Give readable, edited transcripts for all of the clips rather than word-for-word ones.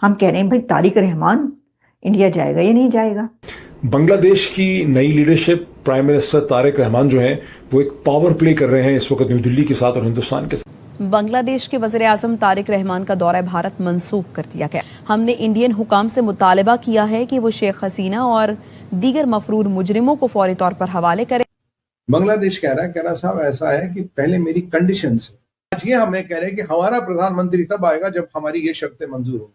हम कह रहे हैं भाई तारिक रहमान इंडिया जाएगा या नहीं जाएगा। बांग्लादेश की नई leadership, prime minister Tariq Rahman जो हैं वो एक पावर प्ले कर रहे हैं इस वक्त न्यू दिल्ली के साथ और हिंदुस्तान के साथ। बांग्लादेश के वज़ीर आज़म तारिक रहमान का दौरा भारत मंसूख कर दिया गया। हमने इंडियन हुकाम से मुतालबा किया है कि वो शेख हसीना और दीगर मफरूर मुजरिमों को फौरी तौर पर हवाले करें। बांग्लादेश कह रहा साहब ऐसा है कि पहले मेरी कंडीशंस है। आज ये हमें कह रहे हैं कि हमारा प्रधानमंत्री तब आएगा जब हमारी ये शर्तें मंजूर होगी।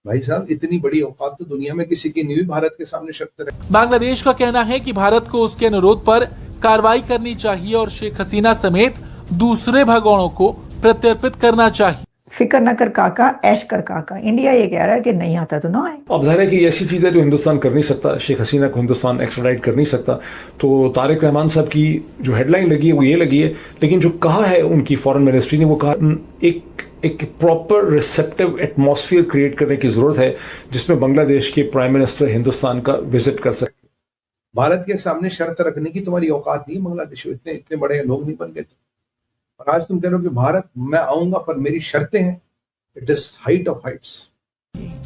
भाई साहब इतनी बड़ी औकात तो दुनिया में किसी की नहीं हुई भारत के सामने शर्तें रखें। बांग्लादेश का कहना है कि भारत को उसके अनुरोध पर कार्रवाई करनी चाहिए और शेख हसीना समेत दूसरे भगोड़ों को प्रत्यर्पित करना चाहिए। फिक्र न कर काका, ऐश कर काका। इंडिया ये कह रहा है कि नहीं आता तो ना आए। अब जाहिर है कि ऐसी चीज़ है जो हिंदुस्तान कर नहीं सकता, शेख हसीना को हिंदुस्तान एक्स्ट्राडाइट कर नहीं सकता। तो तारिक रहमान साहब की जो हेडलाइन लगी है वो ये लगी है, लेकिन जो कहा है उनकी फॉरेन मिनिस्ट्री ने वो कहा एक प्रॉपर रिसेप्टिव एटमॉस्फेयर क्रिएट करने की जरूरत है जिसमें बांग्लादेश के प्राइम मिनिस्टर हिंदुस्तान का विजिट कर सके। भारत के सामने शर्त रखने की तुम्हारी औकात नहीं है बांग्लादेश, इतने बड़े लोग नहीं बन गए। और आज तुम कह रहे हो कि भारत मैं आऊंगा पर मेरी शर्तें हैं। It is height of Heights.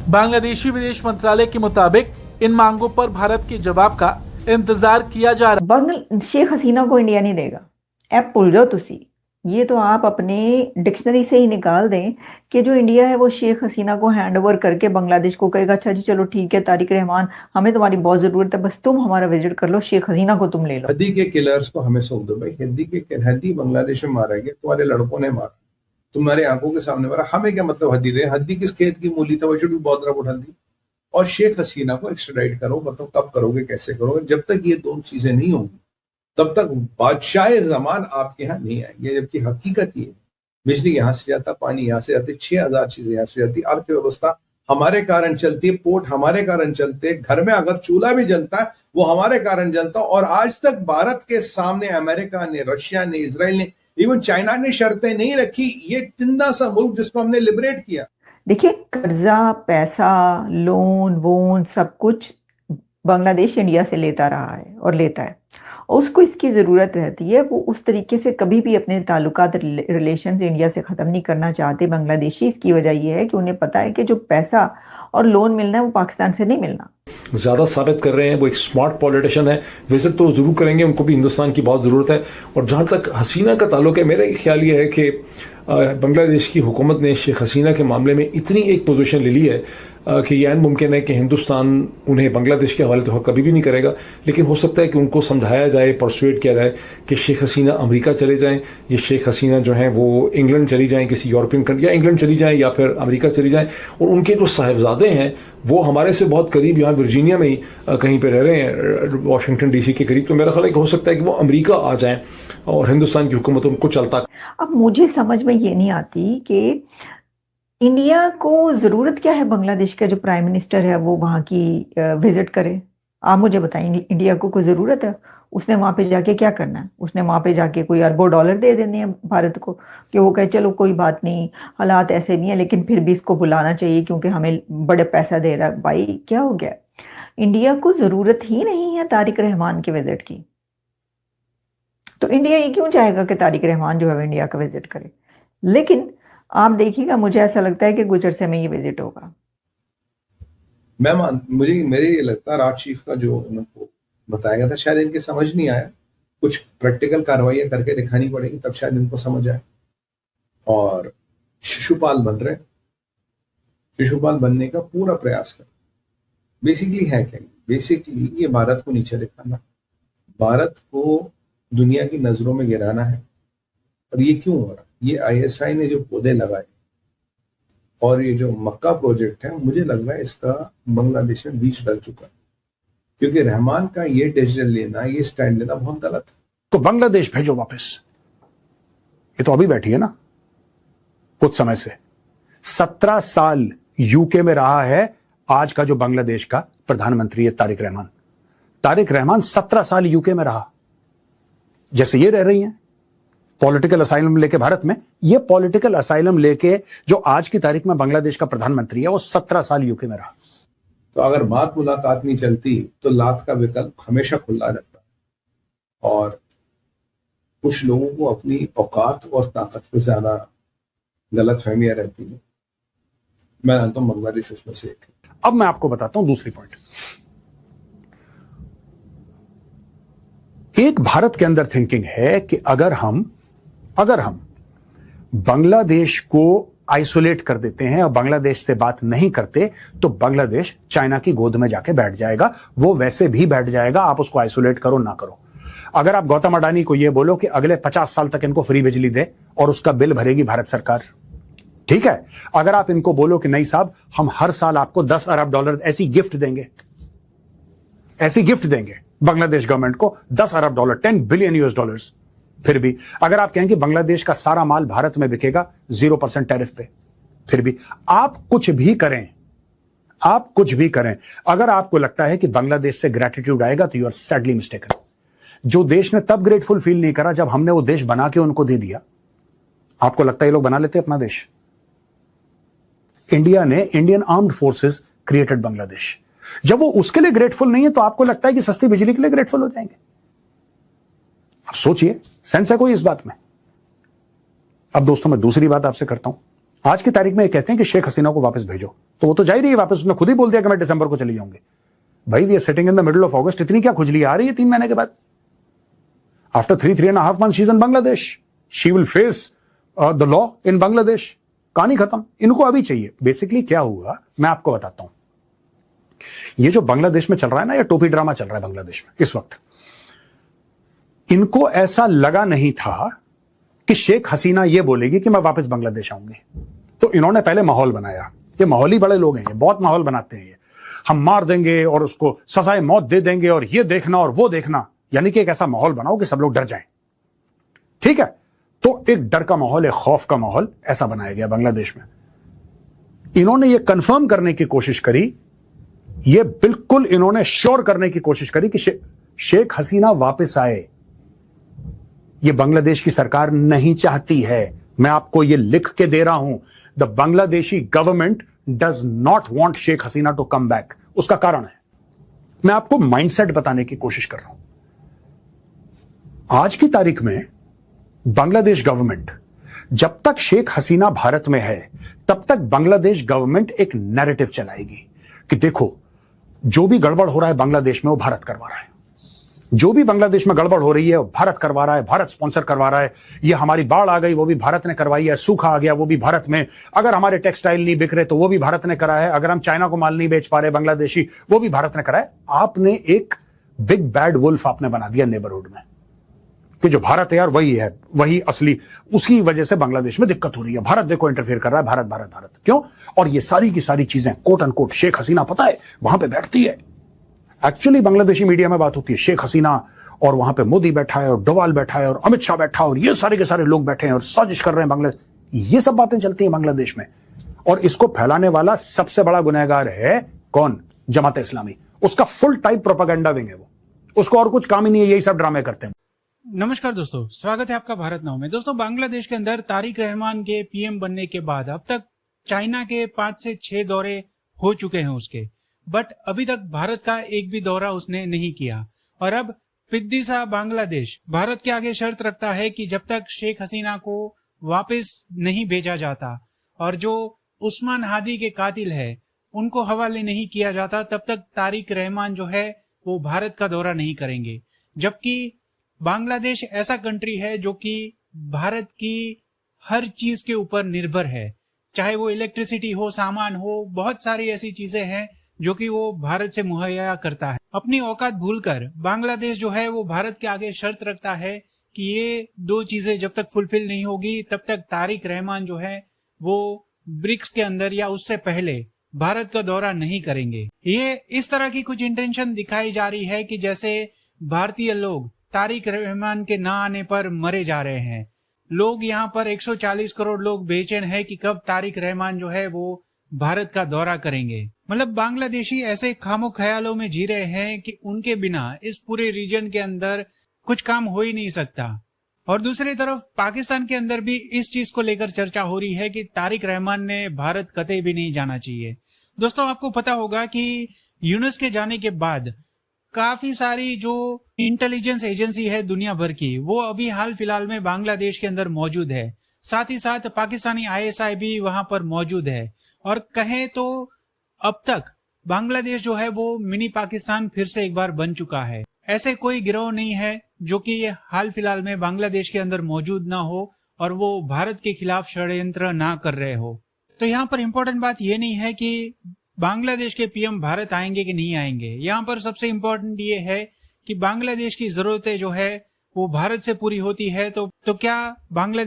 Bangladeshi विदेश मंत्रालय के मुताबिक इन मांगों पर भारत के जवाब का इंतजार किया जा रहा है। शेख हसीना को इंडिया नहीं देगा, ऐप भूल जाओ तुसी। ये तो आप अपने डिक्शनरी से ही निकाल दें कि जो इंडिया है वो शेख हसीना को हैंड ओवर करके बांग्लादेश को कहेगा अच्छा जी चलो ठीक है तारिक रहमान हमें तुम्हारी बहुत जरूरत है, बस तुम हमारा विजिट कर लो, शेख हसीना को तुम ले लो। हद्दी के किलर्स को हमें सौंप दो भाई। हद्दी बांग्लादेश में मारा गया, तुम्हारे लड़कों ने मारा, तुम्हारे आंखों के सामने मारा। हमें क्या मतलब हद्दी दे? हद्दी किस खेत की मूली था? वो शुड बी बॉदर अबाउट हद्दी। और शेख हसीना को एक्स्ट्राडाइट करो, बताओ कब करोगे, कैसे करोगे? जब तक ये दोनों चीजें नहीं होंगी तब तक बादशाह जमान आपके यहाँ नहीं आएंगे। जबकि हकीकत ये बिजली यहाँ से जाता, पानी यहाँ से जाती, 6000 चीजें यहाँ से जाती, अर्थव्यवस्था हमारे कारण चलती है, पोर्ट हमारे कारण चलते, घर में अगर चूल्हा भी जलता है वो हमारे कारण जलता। और आज तक भारत के सामने अमेरिका ने, रशिया ने, इजराइल ने, इवन चाइना ने शर्तें नहीं रखी। ये तिंदा सा मुल्क जिसको हमने लिबरेट किया। देखिए कर्जा, पैसा, लोन वोन सब कुछ बांग्लादेश इंडिया से लेता रहा है और लेता है, और उसको इसकी ज़रूरत रहती है। वो उस तरीके से कभी भी अपने ताल्लुकात रिलेशंस इंडिया से ख़त्म नहीं करना चाहते बांग्लादेशी। इसकी वजह ये है कि उन्हें पता है कि जो पैसा और लोन मिलना है वो पाकिस्तान से नहीं मिलना। ज़्यादा साबित कर रहे हैं, वो एक स्मार्ट पॉलिटिशियन है। विजिट तो ज़रूर करेंगे, उनको भी हिंदुस्तान की बहुत ज़रूरत है। और जहाँ तक हसीना का ताल्लुक है, मेरा ख्याल ये है कि बांग्लादेश की हुकूमत ने शेख हसीना के मामले में इतनी एक पोजीशन ले ली है कि यह मुमकिन है कि हिंदुस्तान उन्हें बांग्लादेश के हवाले तो कभी भी नहीं करेगा, लेकिन हो सकता है कि उनको समझाया जाए, परसुएट किया जाए कि शेख हसीना अमेरिका चले जाएं, ये शेख हसीना जो हैं वो इंग्लैंड चली जाएं, किसी यूरोपियन कंट्री, या इंग्लैंड चली जाएं या फिर अमेरिका चली जाएं। और उनके जो साहिबजादे हैं वो हमारे से बहुत करीब यहाँ वर्जीनिया में ही कहीं पर रह रहे हैं, वाशिंगटन DC के करीब। तो मेरा ख्याल है कि हो सकता है कि वो अमेरिका आ जाएँ और हिंदुस्तान की हुकूमत उनको चलता। अब मुझे समझ में ये नहीं आती कि इंडिया को ज़रूरत क्या है बांग्लादेश का जो प्राइम मिनिस्टर है वो वहाँ की विजिट करे। आप मुझे बताएंगे इंडिया को कोई ज़रूरत है? उसने वहाँ पे जाके क्या करना है? उसने वहाँ पे जाके कोई अरबों डॉलर दे देने हैं भारत को कि वो कहे चलो कोई बात नहीं, हालात ऐसे भी हैं लेकिन फिर भी इसको बुलाना चाहिए क्योंकि हमें बड़े पैसा दे रहा है। भाई क्या हो गया? इंडिया को ज़रूरत ही नहीं है तारिक रहमान के विजिट की, तो इंडिया ये क्यों चाहेगा कि तारिक रहमान जो है इंडिया का विजिट करे? लेकिन आप देखिएगा, मुझे ऐसा लगता है कि कुछ अरसे में ये विजिट होगा। मेरे ये लगता है राज चीफ का जो इनको बताया गया था शायद इनके समझ नहीं आया। कुछ प्रैक्टिकल कार्रवाइयां करके दिखानी पड़ेगी तब शायद इनको समझ आए। और शिशुपाल बन रहे, शिशुपाल बनने का पूरा प्रयास कर। बेसिकली है क्या? बेसिकली ये भारत को नीचे दिखाना, भारत को दुनिया की नजरों में गिराना है। और ये क्यों हो रहा? ये ISI ने जो पौधे लगाए और ये जो मक्का प्रोजेक्ट है, मुझे लग रहा है इसका बांग्लादेश में बीज डल चुका है, क्योंकि रहमान का ये डिसीजन लेना, ये स्टैंड लेना बहुत गलत है। तो बांग्लादेश भेजो वापस। ये तो अभी बैठी है ना कुछ समय से। 17 साल यूके में रहा है आज का जो बांग्लादेश का प्रधानमंत्री है तारिक रहमान। तारिक रहमान 17 साल यूके में रहा। जैसे ये रह रही हैं पॉलिटिकल असाइलम लेके भारत में, ये पॉलिटिकल असाइलम लेके जो आज की तारीख में बांग्लादेश का प्रधानमंत्री है वो 17 साल यूके में रहा। तो अगर बात मुलाकात नहीं चलती तो लात का विकल्प हमेशा खुला रहता है। और कुछ लोगों को अपनी औकात और ताकत पे ज्यादा गलत फहमियां रहती है। मैं मानता हूं बांग्लादेश उसमें से एक है। अब मैं आपको बताता हूं दूसरी पॉइंट। एक भारत के अंदर थिंकिंग है कि अगर हम बांग्लादेश को आइसोलेट कर देते हैं और बांग्लादेश से बात नहीं करते तो बांग्लादेश चाइना की गोद में जाके बैठ जाएगा। वो वैसे भी बैठ जाएगा, आप उसको आइसोलेट करो ना करो। अगर आप गौतम अडानी को यह बोलो कि अगले 50 साल तक इनको फ्री बिजली दे और उसका बिल भरेगी भारत सरकार, ठीक है। अगर आप इनको बोलो कि नहीं साहब, हम हर साल आपको 10 अरब डॉलर ऐसी गिफ्ट देंगे बांग्लादेश गवर्नमेंट को, 10 अरब डॉलर, 10 बिलियन यूएस डॉलर्स, फिर भी अगर आप कहें कि बांग्लादेश का सारा माल भारत में बिकेगा 0% टैरिफ पे, फिर भी आप कुछ भी करें, अगर आपको लगता है कि बांग्लादेश से ग्रैटिट्यूड आएगा तो यू आर सैडली मिस्टेकन। जो देश ने तब ग्रेटफुल फील नहीं करा जब हमने वो देश बना के उनको दे दिया। आपको लगता है ये लोग बना लेते अपना देश? इंडिया ने, Indian armed forces created Bangladesh. जब वो उसके लिए ग्रेटफुल नहीं है तो आपको लगता है कि सस्ती बिजली के लिए ग्रेटफुल हो जाएंगे? अब सोचिए, सेंस है कोई इस बात में? अब दोस्तों मैं दूसरी बात आपसे करता हूं। आज की तारीख में ये कहते हैं कि शेख हसीना को वापस भेजो, तो वो तो जा ही रही है वापस। उसने खुद ही बोल दिया कि मैं दिसंबर को चली जाऊंगी। भाई we are sitting in the middle of August, इतनी क्या खुजली आ रही है 3 महीने के बाद? After 3.5 months she is in Bangladesh, she will face the law in Bangladesh. कहानी खत्म। इनको अभी चाहिए। बेसिकली क्या हुआ मैं आपको बताता हूं। ये जो बांग्लादेश में चल रहा है ना, ये टोपी ड्रामा चल रहा है बांग्लादेश में इस वक्त। इनको ऐसा लगा नहीं था कि शेख हसीना ये बोलेगी कि मैं वापस बांग्लादेश आऊंगी, तो इन्होंने पहले माहौल बनाया। ये माहौली बड़े लोग हैं, ये बहुत माहौल बनाते हैं। ये हम मार देंगे और उसको सजाए मौत दे देंगे और ये देखना और वो देखना, यानी कि एक ऐसा माहौल बनाओ कि सब लोग डर जाएं। ठीक है, तो एक डर का माहौल, एक खौफ का माहौल ऐसा बनाया गया बांग्लादेश में। इन्होंने ये कंफर्म करने की कोशिश करी, ये बिल्कुल इन्होंने श्योर करने की कोशिश करी कि शेख हसीना वापस आए। ये बांग्लादेश की सरकार नहीं चाहती है। मैं आपको ये लिख के दे रहा हूं, the Bangladeshi government does not want Sheikh Hasina to come back. उसका कारण है, मैं आपको माइंडसेट बताने की कोशिश कर रहा हूं। आज की तारीख में बांग्लादेश गवर्नमेंट, जब तक शेख हसीना भारत में है तब तक बांग्लादेश गवर्नमेंट एक नैरेटिव चलाएगी कि देखो जो भी गड़बड़ हो रहा है बांग्लादेश में वो भारत करवा रहा है, जो भी बांग्लादेश में गड़बड़ हो रही है वो भारत करवा रहा है, भारत स्पॉन्सर करवा रहा है। ये हमारी बाढ़ आ गई वो भी भारत ने करवाई है, सूखा आ गया वो भी भारत में, अगर हमारे टेक्सटाइल नहीं बिक रहे तो वो भी भारत ने करा है, अगर हम चाइना को माल नहीं बेच पा रहे बांग्लादेशी वो भी भारत ने करा है। आपने एक बिग बैड वुल्फ आपने बना दिया नेबरहुड में कि जो भारत है यार वही है, वही असली, उसकी वजह से बांग्लादेश में दिक्कत हो रही है, भारत देखो इंटरफेयर कर रहा है, भारत भारत भारत। क्यों? और ये सारी की सारी चीजें कोट अनकोट शेख हसीना पता है वहां पे बैठती है। एक्चुअली बांग्लादेशी मीडिया में बात होती है शेख हसीना और वहां पे मोदी बैठा है और डोवाल बैठा है और अमित शाह बैठा है और ये सारे के सारे लोग बैठे हैं और साजिश कर रहे हैं बांग्लादेश। ये सब बातें चलती हैं बांग्लादेश में, और इसको फैलाने वाला सबसे बड़ा गुनहगार है कौन? जमात इस्लामी। उसका फुल टाइम प्रोपेगेंडा विंग है वो, उसको और कुछ काम ही नहीं है, यही सब ड्रामे करते हैं। नमस्कार दोस्तों, स्वागत है आपका भारत नाउ में। दोस्तों, बांग्लादेश के अंदर तारिक रहमान के पीएम बनने के बाद अब तक चाइना के 5 से 6 दौरे हो चुके हैं उसके, बट अभी तक भारत का एक भी दौरा उसने नहीं किया। और अब पिद्दी सा बांग्लादेश भारत के आगे शर्त रखता है कि जब तक शेख हसीना को वापस नहीं भेजा जाता और जो उस्मान हादी के कातिल है उनको हवाले नहीं किया जाता, तब तक तारिक रहमान जो है वो भारत का दौरा नहीं करेंगे। जबकि बांग्लादेश ऐसा कंट्री है जो कि भारत की हर चीज के ऊपर निर्भर है, चाहे वो इलेक्ट्रिसिटी हो, सामान हो, बहुत सारी ऐसी चीजें हैं जो कि वो भारत से मुहैया करता है। अपनी औकात भूलकर बांग्लादेश जो है वो भारत के आगे शर्त रखता है कि ये 2 चीजें जब तक फुलफिल नहीं होगी तब तक तारिक रहमान जो है वो ब्रिक्स के अंदर या उससे पहले भारत का दौरा नहीं करेंगे। ये इस तरह की कुछ इंटेंशन दिखाई जा रही है कि जैसे भारतीय लोग तारिक रहमान के ना आने पर मरे जा रहे हैं। लोग यहाँ पर 140 करोड़ लोग बेचैन है कि कब तारिक रहमान जो है वो भारत का दौरा करेंगे। मतलब बांग्लादेशी ऐसे खामो ख्यालों में जी रहे हैं कि उनके बिना इस पूरे रीजन के अंदर कुछ काम हो ही नहीं सकता। और दूसरी तरफ पाकिस्तान के अंदर भी इस चीज को लेकर चर्चा हो रही है कि तारिक रहमान ने भारत कतई भी नहीं जाना चाहिए। दोस्तों, आपको पता होगा कि यूनुस के जाने के बाद काफी सारी जो इंटेलिजेंस एजेंसी है दुनिया भर की, वो अभी हाल फिलहाल में बांग्लादेश के अंदर मौजूद है। साथ ही साथ पाकिस्तानी आईएसआई भी वहां पर मौजूद है। और कहें तो अब तक बांग्लादेश जो है वो मिनी पाकिस्तान फिर से एक बार बन चुका है। ऐसे कोई गिरोह नहीं है जो कि हाल फिलहाल में बांग्लादेश के अंदर मौजूद ना हो और वो भारत के खिलाफ षड्यंत्र ना कर रहे हो। तो यहाँ पर इंपॉर्टेंट बात ये नहीं है कि बांग्लादेश के पीएम भारत आएंगे कि नहीं आएंगे। यहाँ पर सबसे इंपॉर्टेंट ये है कि बांग्लादेश की जरूरतें जो है वो भारत से पूरी होती है तो क्या बांग्लादेश